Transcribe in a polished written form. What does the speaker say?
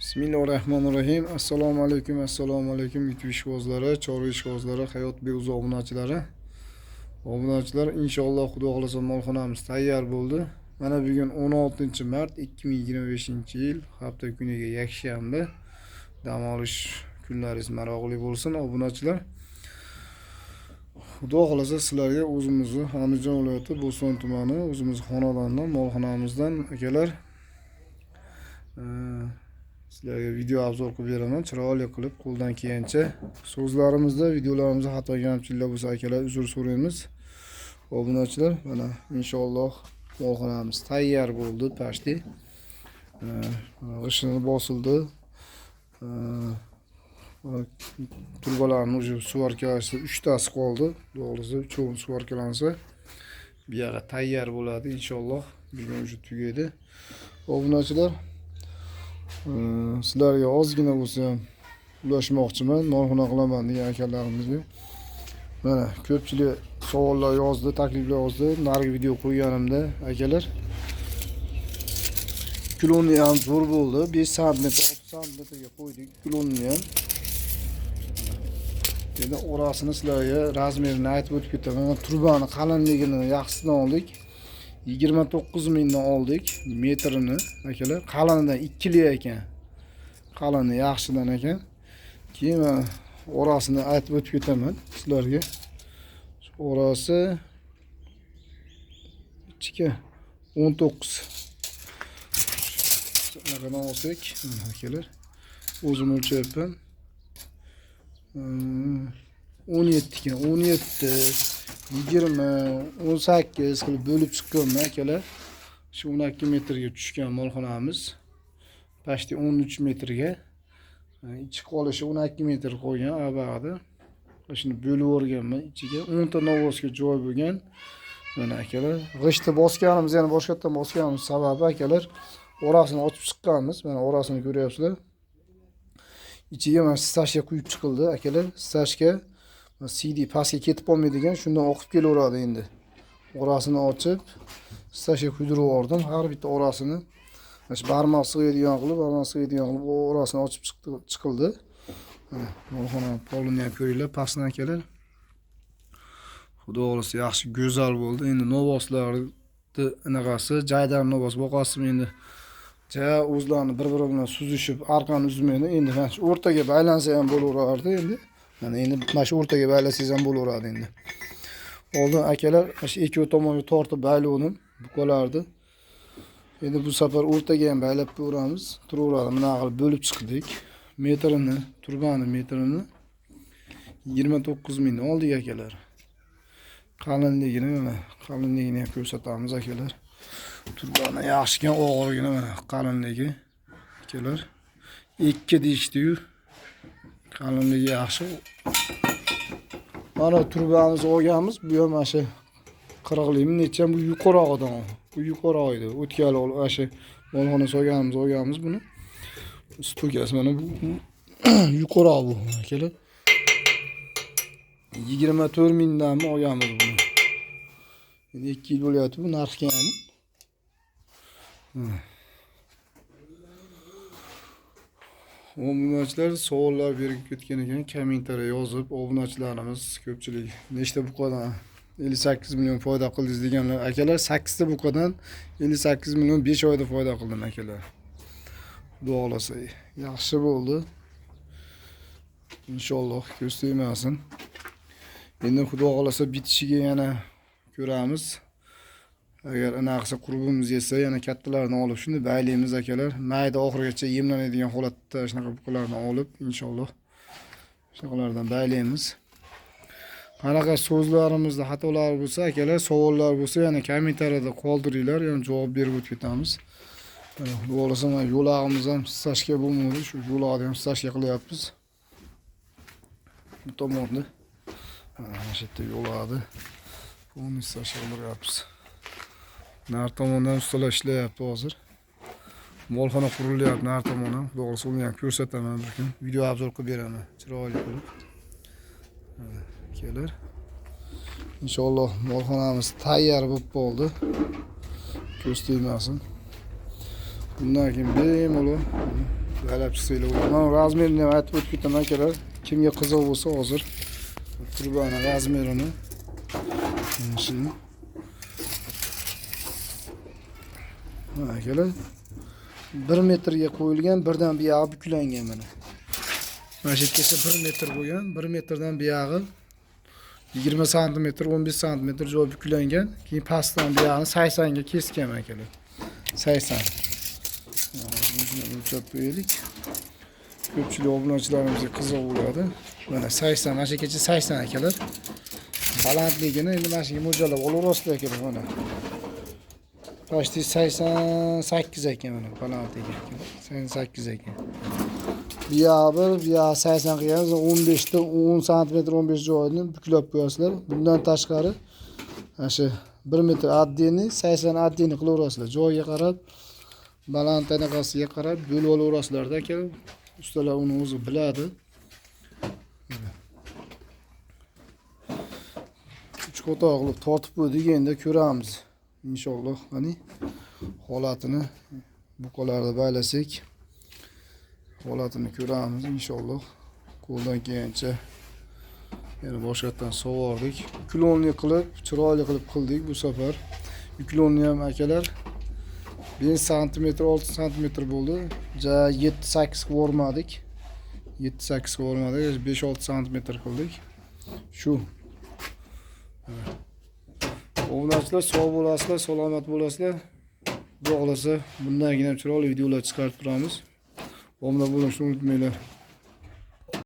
Bismillahirrahmanirrahim. Assalomu alaykum YouTube ishqibozlari, chorva ishqibozlari, hayot beuzor obunachilari. Obunachilar, inshaalloh Xudo xolasa molxonamiz tayyor bo'ldi. Mana bugun 16-mart 2025-yil, hafta kuniga yakshanba. Dam olish kunlaringiz maroqli bo'lsin, obunachilar. Xudo xolasa sizlarga o'zimizni Andijon viloyati Bo'ston tumani o'zimiz xonadondan, molxonamizdan akalar sizlarga video obzor qilib beraman. Chiroyli qilib qo'ldan kelgancha so'zlarimizda, videolarimizda xato kamchiliklar bo'lsa akalar uzr so'raymiz. Obunachilar, mana inshaalloh molxonamiz tayyor bo'ldi, pashti. G'ishini bosildi. Turbalarning o'zi suvarkalasi 3 tasi qoldi. Doğrusu 3 suvarkalansa bir yoqqa tayyor bo'ladi inshaalloh. Bugun o'zi tugaydi. Obunachilar, sizlarga ozgina bo'lsa ham ulashmoqchiman, molxona qilaman degan akalarimizga. Mana ko'pchilik savollar yozdi, takliflar yozdi. Nargi video qo'yganimda akalar kiloni ham zo'r bo'ldi. 5 sm, 6 sm qo'ydik kiloni ham. Endi orasini sizlarga razmerini aytib o'tib ketaman. Turbani qalinligini yaxshisidan oldik. 29 mingdan oldik metrini akalar. Qalinidan 2 li ekan. Qalini yaxshidan ekan. Keyin orasini aytib o'tib ketaman sizlarga. Orasi ichga 19. Naqadan olsak akalar. O'zim o'lchayapman. 17 ekan. 17, 20, 18 qilib bo'lib chiqqanman akalar. Shu 12 metrga tushgan molxonamiz. Pashti 13 metrga. Ichi qolishi 12 metr qo'ygan abag'ida. Shuni bo'lib o'rganman. Ichiga 10 ta novosga joy bo'lgan. Mana akalar, g'ishtni bosganimiz, yana boshqatdan bosganimiz sababi akalar, orasini ochib chiqqanmiz. Mana orasini ko'ryapsizlar. İçiga mana stashga quyib chiqildi akalar. Stashga CD pastga ketib qolmaydigan, shundan oqib kelaveradi endi. Orasini ochib, stashga quydirib yubordim. Har bitta orasini mana barmoq sig'adigan qilib, orasini ochib chiqildi. Mana molxona polini ham ko'ringlar, pastdan akalar. Xudo xolasa yaxshi go'zal bo'ldi. Endi novoslarni anaqasi, joydan novos boqasizmi endi. O'zlarini bir-biri bilan suzishib, arqani uzmaydi. Endi mana shu o'rtaga baylansa ham bo'laverardi endi. Mana endi mana shu o'rtaga baylasangiz ham bo'laveradi endi. Oldin akalar mana shu ikki tomonga tortib baylovdim, buqalardi. Endi bu safar o'rtaga ham baylab ko'ramiz. Turaveradi. Mana qilib bo'lib chiqdik. Metrini, turbani metrini 29 mingdan oldik akalar. Qalinligini mana, qalinligini ham ko'rsatamiz akalar. Turbani yaxshigan og'irgina mana qalinligi akalar. 2 deyishdi-yu. Qalinligi yaxshi. Mana turbamizni olganmiz. Bu ham mana shu 40likmi necha bu yuqorog'idan. Bu yuqoroq edi. O'tgan o'sha molxona olganmiz buni. Stugasi mana bu yuqoroq bu akalar. 24 mingdanmi olganmiz buni. Endi 2 yil bo'lyapti bu narxga ham. Obunachilar savollar berib ketgan ekan, kommentariya yozib, obunachilarimiz ko'pchilik nechta buqadan 58 million foyda qildingiz deganlar. Akalar 8 ta buqadan 58 million 5 oyda foyda qildim akalar. Xudo xolasa yaxshi bo'ldi. Inshaalloh ko'z tegmasin. Endi Xudo xolasa bitishiga yana ko'ramiz. Agar anaqasi qurbimiz yetsa, yana kattalarni olib shuni baylaymiz akalar. Mayda oxirigacha yemlanadigan holatda shunaqa buqalarni olib, inshaalloh shunaqalardan baylaymiz. Qanaqa so'zlarimizda xatolar bo'lsa, akalar, savollar bo'lsa, yana kommentariyada qoldiringlar, yana javob berib o'tib ketamiz. Xudo xolasa yo'lag'imiz ham stashga bo'lmadi, shu yo'lag'ni ham stashga qilyapmiz. Bu tomonda mana shu yerda yo'lag'ni buni stashga qilyapmiz. Nar tomondan ustalar ishlayapti hozir. Molxona qurilyapti nar tomondan. Xudo xolasa uni ham ko'rsataman bir kun. Video obzor qilib beraman. Chiroyli qilib. Akalar. Inshaalloh molxonamiz tayyor bo'lib qoldi. Ko'z tegmasin. Bundan keyin bemalol Baylab chiqsanglar bo'ladi. Mana razmerini ham aytib o'tib ketaman akalar. Kimga qiziq bo'lsa hozir turbani razmerini shuni. Mana akalar 1 metrga qo'yilgan, birdan buyog'i buklangan mana. Mana shu yergacha 1 metr bo'lgan, 1 metrdan buyog'i 20 sm, 15 sm joy buklangan. Keyin pastdan buyog'ini 80 ga kesgan akalar. 80. Buni o'lchab qo'yaylik. Ko'pchilik obunachilarimizga qiziq bo'ladi. Mana 80, mana shu yergacha 80 akalar. Balandligini endi mana shunga mo'ljallab olaverasizlar akalar mana. Pasti 88 ekan mana balandligi. 88 ekan. Buyog'i 80 qilganmiz, 15 ta 10 sm 15 joyini buklab qo'yasizlar. Bundan tashqari mana shu 1 metr addini 80 addini qilaverasizlar. Joyiga qarab, baland anaqasiga qarab bo'lib olaverasizlar-da aka. Ustalar uni o'zi biladi. 3 qo'toq qilib tortib qo'ydik, endi ko'ramiz. Inshaalloh, qani holatini buqalarda baylasak, holatini ko'ramiz inshaalloh. Qo'ldan kelgancha yana boshqatdan sovordik. Uklonni qilib, chiroyli qilib qildik bu safar. Uklonni ham akalar 5 sm 6 sm bo'ldi. Ja 7-8 qilib 7-8 qilib 5-6 sm qildik. Shu. Obunachilar sog' bo'lasizlar, salomat bo'lasizlar. Xudo xolasa bundagina chiroyli videolar chiqarib turamiz. Obuna bo'lishni unutmanglar.